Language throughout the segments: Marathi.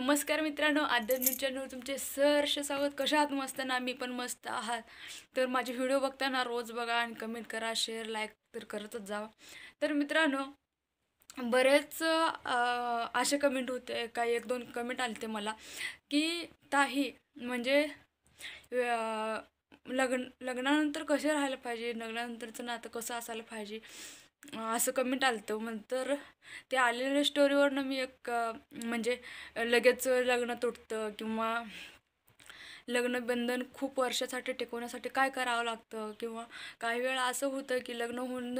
नमस्कार मित्रांनो, आद्या न्यूज चॅनलवर तुमचे सहर्ष स्वागत. कशा आहात? मस्त ना? मी पण मस्त आहात. तर माझे व्हिडिओ बघताना रोज बघा आणि कमेंट करा, शेअर लाईक तर करतच जावा. तर मित्रांनो, बरेच असे कमेंट होते, काही एक दोन कमेंट आले ते मला की ताही म्हणजे लग्नानंतर कसे राहायला पाहिजे, लग्नानंतरचं नातं कसं असायला पाहिजे, असं कमेंट आलं होतं. मग तर ते आलेल्या स्टोरीवरनं मी एक म्हणजे लगेच लग्न तुटतं किंवा लग्नबंधन खूप वर्षासाठी टिकवण्यासाठी काय करावं लागतं, किंवा काही वेळा असं होतं की लग्न होऊन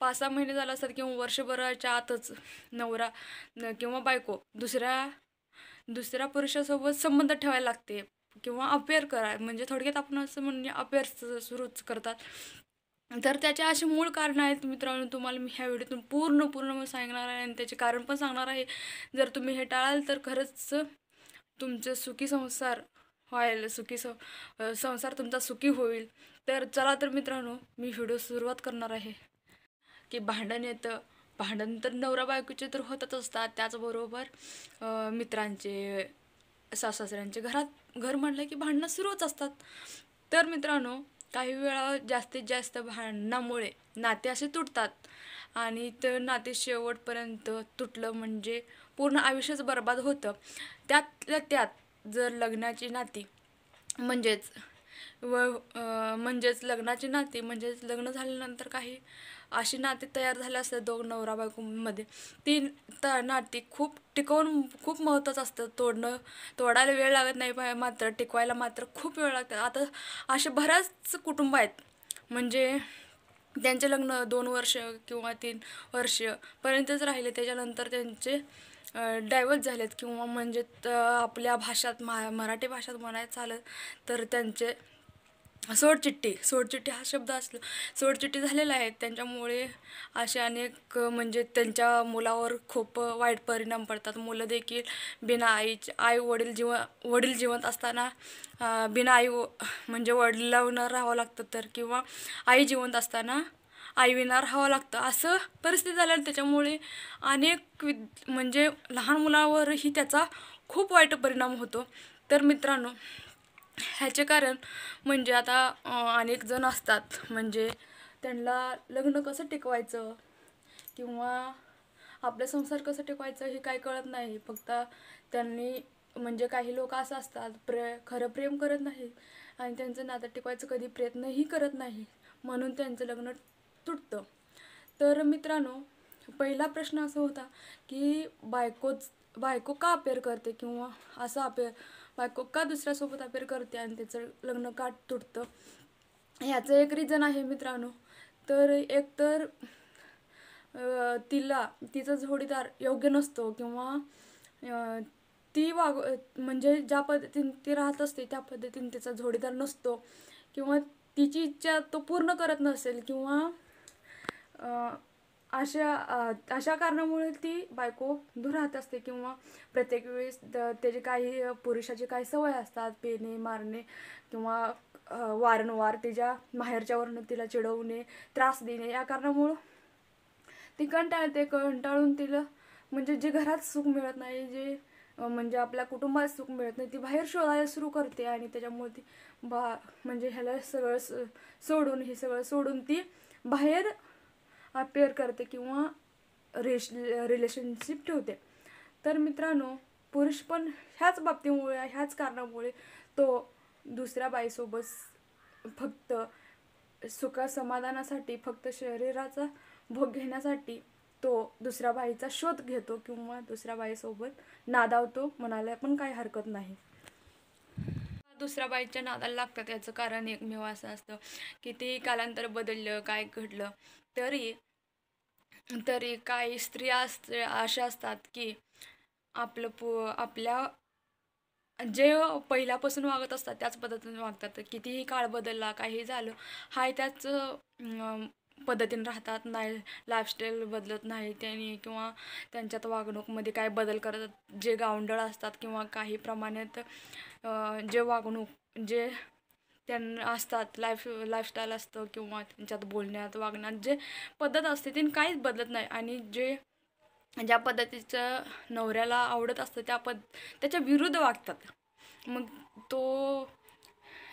5-6 महिने झालं असतात किंवा वर्षभराच्या आतच नवरा किंवा बायको दुसऱ्या पुरुषासोबत संबंध ठेवायला लागते किंवा अफेअर करा, म्हणजे थोडक्यात आपण असं म्हणजे अफेअर सुरूच करतात. तर त्याचे असे मूळ कारण आहेत मित्रांनो. तुम्हाला मी ह्या व्हिडिओतून पूर्ण सांगणार आहे आणि त्याचे कारण पण सांगणार आहे. जर तुम्ही हे टाळाल तर खरंच तुमचं सुखी संसार व्हायला संसार तुमचा सुखी होईल. तर चला तर मित्रांनो, मी व्हिडिओ सुरुवात करणार आहे. की भांडण येतं, भांडण तर नवरा बायकोचे तर होतच असतात, त्याचबरोबर मित्रांचे, सासऱ्यांचे, घर म्हटलं की भांडणं सुरूच असतात. तर मित्रांनो, काही वेळा जास्तीत जास्त भांडणामुळे नाते असे तुटतात आणि ते नाते शेवटपर्यंत तुटलं म्हणजे पूर्ण आयुष्यच बर्बाद होतं. त्यातल्या त्यात जर लग्नाची नाती म्हणजेच लग्नाची नाती म्हणजेच लग्न झाल्यानंतर काही अशी नाती तयार झाली असतात दोन नवरा बायकोमध्ये, ती नाती टिकवून खूप महत्त्वाचं असतं. तोडायला वेळ लागत नाही, मात्र टिकवायला मात्र खूप वेळ लागतात. आता असे बऱ्याच कुटुंब आहेत म्हणजे त्यांचे लग्न 2 वर्ष किंवा 3 वर्ष पर्यंतच राहिले, त्याच्यानंतर त्यांचे डायव्हर्स झालेत किंवा म्हणजे आपल्या भाषात मराठी भाषात म्हणायचं झालं तर त्यांचे सोडचिठ्ठी हा शब्द असला, सोडचिठ्ठी झालेला आहे. त्यांच्यामुळे असे अनेक म्हणजे त्यांच्या मुलावर खूप वाईट परिणाम पडतात. मुलं देखील बिना वडील जिवंत असताना बिना म्हणजे वडिलांना राहावं लागतं, तर किंवा आई जिवंत असताना आईविना राहावं लागतं, असं परिस्थिती झाली. त्याच्यामुळे अनेक म्हणजे लहान मुलावरही त्याचा खूप वाईट परिणाम होतो. तर मित्रांनो, ह्याचे कारण म्हणजे आता अनेक जण असतात म्हणजे त्यांना लग्न कसं टिकवायचं किंवा आपला संसार कसं टिकवायचं हे काय कळत नाही. फक्त त्यांनी म्हणजे काही लोक असं असतात, खरं प्रेम करत नाही आणि त्यांचं नातं टिकवायचं कधी प्रयत्नही करत नाही, म्हणून त्यांचं लग्न तुटतं. तर मित्रांनो, पहिला प्रश्न असा होता की बायको का अफेअर करते किंवा बायको का दुसऱ्यासोबत अफेअर करते आणि त्याचं लग्न का तुटतं. ह्याचं एक रिझन आहे मित्रांनो. तर एक तर तिचा जोडीदार योग्य नसतो किंवा ती म्हणजे ज्या पद्धतीने ती राहत असते त्या पद्धतीने तिचा जोडीदार नसतो किंवा तिची इच्छा तो पूर्ण करत नसेल किंवा अशा कारणामुळे ती बायको दूर राहत असते किंवा प्रत्येक वेळेस त्याची पुरुषाची काही सवय असतात, पेणे मारणे किंवा वारंवार तिच्या माहेरच्यावरनं तिला चिडवणे, त्रास देणे. या कारणामुळं ती कंटाळून तिला म्हणजे जे घरात सुख मिळत नाही, जे म्हणजे आपल्या कुटुंबात सुख मिळत नाही, ती बाहेर शोधायला सुरू करते आणि त्याच्यामुळे ती म्हणजे ह्याला हे सगळं सोडून ती बाहेर अफेअर करते किंवा रिलेशनशिप ठेवते. तर मित्रांनो, पुरुष पण ह्याच कारणामुळे तो दुसऱ्या बाईसोबत फक्त समाधानासाठी, फक्त शरीराचा भोग घेण्यासाठी तो दुसऱ्या बाईचा शोध घेतो किंवा दुसऱ्या बाईसोबत नादावतो, म्हणायला पण काही हरकत नाही. दुसऱ्या बाईच्या नादाला लागतात याचं कारण एकमेव असं असतं की ते कालांतर बदललं, काय घडलं तरी काही स्त्रिया अशा असतात की आपल्या जे पहिल्यापासून वागत असतात त्याच पद्धतीने वागतात. कितीही काळ बदलला, काही झालं, हाय त्याच पद्धतीने राहतात. नाही, लाईफस्टाईल बदलत नाही त्यांनी किंवा त्यांच्यात वागणूकमध्ये काय बदल करतात. जे गावंढळ असतात किंवा काही प्रमाणात जे त्यांना असतात, लाईफस्टाईल असतं किंवा त्यांच्यात बोलण्यात वागण्यात जे पद्धत असते ती काहीच बदलत नाही. आणि जे ज्या पद्धतीचं नवऱ्याला आवडत असतं त्याच्या विरुद्ध वागतात. मग तो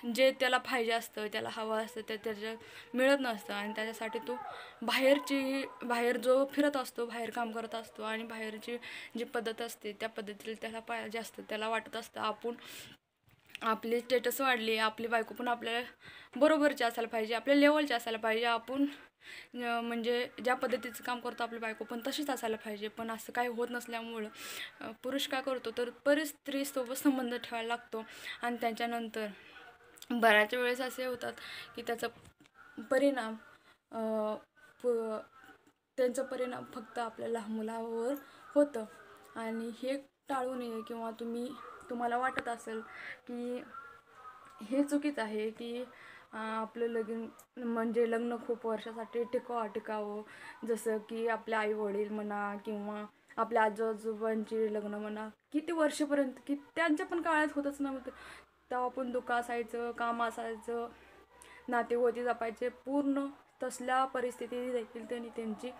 जे त्याला पाहिजे असतं, त्याला हवं असतं, ते त्याच्यात मिळत नसतं आणि त्याच्यासाठी तो बाहेर जो फिरत असतो, बाहेर काम करत असतो आणि बाहेरची जी पद्धत असते त्या पद्धतीला त्याला पाहिजे असतं. त्याला वाटत असतं आपली स्टेटस वाढली, आपली बायको पण आपल्या बरोबरची असायला पाहिजे, आपल्या लेवलची असायला पाहिजे, आपण म्हणजे ज्या पद्धतीचं काम करतो आपली बायको पण तशीच असायला पाहिजे. पण असं काही होत नसल्यामुळं पुरुष काय करतो तर बरेच स्त्रीसोबत संबंध ठेवायला लागतो आणि त्याच्यानंतर बऱ्याच वेळेस असे होतात की परिणाम अ, प त्यांचा परिणाम फक्त आपल्या मुलावर होतं. आणि हे टाळू नये किंवा तुम्हाला वाटत असेल की हे चुकीचं आहे की आपलं म्हणजे लग्न खूप वर्षासाठी टिकावं, जसं की आपले आई वडील म्हणा किंवा आपल्या आजोबांची लग्न म्हणा, किती वर्षपर्यंत की त्यांच्या पण काळात होतच नव्हतं. तेव्हा पण दुःख असायचं, काम असायचं, नातेवाईक जपायचे. पूर्ण तसल्या परिस्थिती देखील त्यांची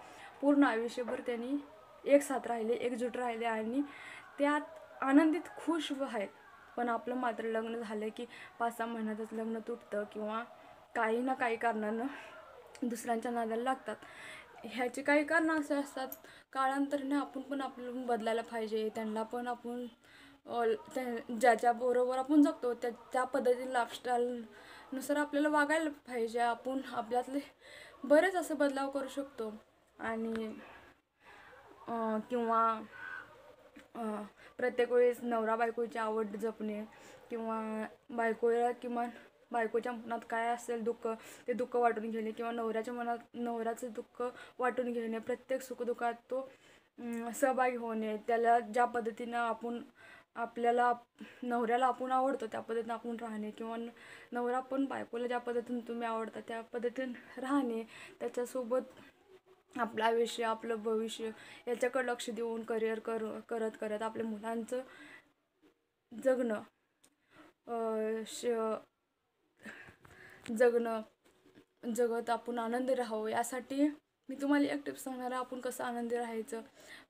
पूर्ण आयुष्यभर त्यांनी एकसाथ राहिले, एकजूट राहिले आणि त्यात आनंदित खुश आहेत. पण आपलं मात्र लग्न झालं की 5-6 महिन्यातच लग्न तुटतं किंवा काही ना काही कारणानं दुसऱ्यांच्या नादाला लागतात. ह्याची काही कारणं असे असतात. काळांतराने आपण पण आपलं बदलायला पाहिजे. त्यांना पण आपण ज्याच्याबरोबर आपण जगतो त्या पद्धतीने लाईफस्टाईलनुसार आपल्याला वागायला पाहिजे. आपण आपल्यातले बरेच असे बदलाव करू शकतो. आणि किंवा प्रत्येक वेळेस नवरा बायकोची आवड जपणे किंवा बायकोच्या मनात काय असेल दुःख, ते दुःख वाटून घेणे किंवा नवऱ्याच्या मनात नवऱ्याचं दुःख वाटून घेणे, प्रत्येक सुखदुःखात तो सहभागी होणे. त्याला ज्या पद्धतीनं नवऱ्याला आपण आवडतो त्या पद्धतीनं आपण राहणे किंवा नवरा पण बायकोला ज्या पद्धतीने तुम्ही आवडता त्या पद्धतीने राहणे. त्याच्यासोबत आपलं आयुष्य, आपलं भविष्य याच्याकडे लक्ष देऊन करिअर करत आपल्या मुलांचं जगणं जगत आपण आनंदी राहावं. यासाठी मी तुम्हाला एक टिप्स सांगणार आहे, आपण कसं आनंदी राहायचं.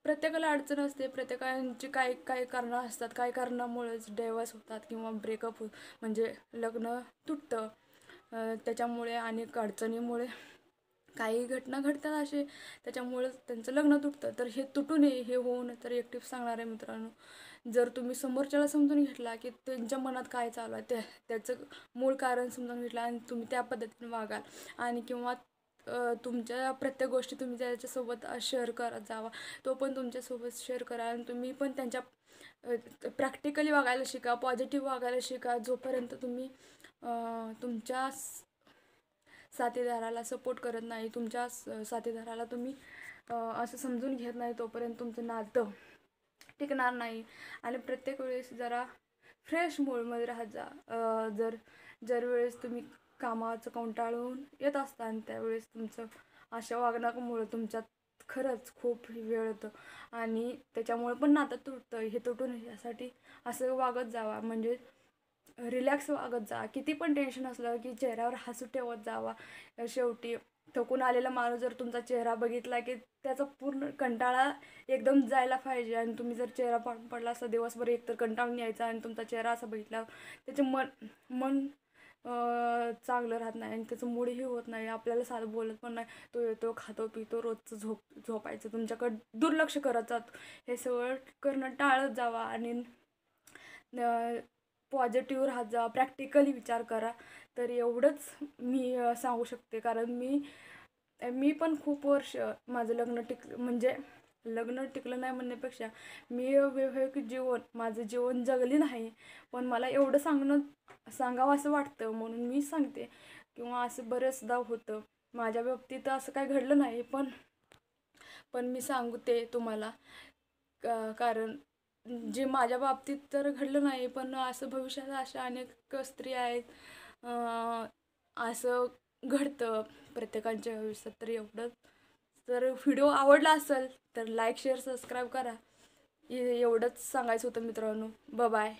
प्रत्येकाला अडचण असते, प्रत्येकांची काही कारणं असतात. काही कारणामुळेच डायव्हर्स होतात किंवा ब्रेकअप म्हणजे लग्न तुटतं. त्याच्यामुळे अनेक अडचणीमुळे काही घटना घडतात असे, त्याच्यामुळे त्यांचं लग्न तुटतं. तर हे तुटू नये, हे होऊ नये, तर एक टिप्स सांगणार आहे मित्रांनो. जर तुम्ही समोरच्याला समजून घेतला की त्यांच्या मनात काय चालू आहे, त्याचं मूळ कारण समजून घेतलं आणि तुम्ही त्या पद्धतीने वागाल आणि किंवा तुमच्या प्रत्येक गोष्टी तुम्ही त्याच्यासोबत शेअर करत जावा, तो पण तुमच्यासोबत शेअर करा आणि तुम्ही पण त्यांच्या प्रॅक्टिकली वागायला शिका, पॉझिटिव्ह वागायला शिका. जोपर्यंत तुम्ही तुमच्या साथीदाराला सपोर्ट करत नाही, तुमच्या साथीदाराला तुम्ही असं समजून घेत नाही, तोपर्यंत तुमचं नातं टिकणार नाही. आणि प्रत्येक वेळेस जरा फ्रेश मूडमध्ये राहत जा. जर वेळेस तुम्ही कामाचं कंटाळून येत असता आणि त्यावेळेस तुमचं अशा वागण्यामुळं तुमच्यात खरंच खूप वेळ होतं आणि त्याच्यामुळे पण नातं तुटतं. हे तुटू नये यासाठी असं वागत जावा, म्हणजे रिलॅक्स वागत जा. किती पण टेन्शन असलं की चेहऱ्यावर हसू ठेवत जावा. शेवटी थकून आलेला माणूस जर तुमचा चेहरा बघितला की त्याचा पूर्ण कंटाळा एकदम जायला पाहिजे. आणि तुम्ही जर चेहरा पाडून पडला असं दिवसभर एकतर कंटाळून यायचा आणि तुमचा चेहरा असा बघितला, त्याचे मन चांगलं राहत नाही आणि त्याचं मूडही होत नाही. आपल्याला साधं बोलत पण नाही, तो येतो, खातो, पितो, रोजचं झोपायचं, तुमच्याकडं दुर्लक्ष करत जातो. हे सगळं करणं टाळत जावा आणि पॉझिटिव्ह राहत जा, प्रॅक्टिकली विचार करा. तर एवढंच मी सांगू शकते. कारण मी पण खूप वर्ष माझं लग्न टिकलं नाही म्हणण्यापेक्षा मी वैवाहिक माझं जीवन जगली नाही. पण मला एवढं सांगावं असं वाटतं म्हणून मी सांगते. किंवा असं बरेचदा होतं माझ्या बाबतीत, असं काही घडलं नाही पण मी सांगते तुम्हाला कारण जे माझ्या बाबतीत तर घडलं नाही, पण असं भविष्यात अशा अनेक स्त्रिया आहेत, असं घडतं प्रत्येकाच्या आयुष्यात. तर एवढंच. तर व्हिडिओ आवडला असेल तर लाईक, शेअर, सबस्क्राईब करा. एवढंच सांगायचं होतं मित्रांनो. बाय.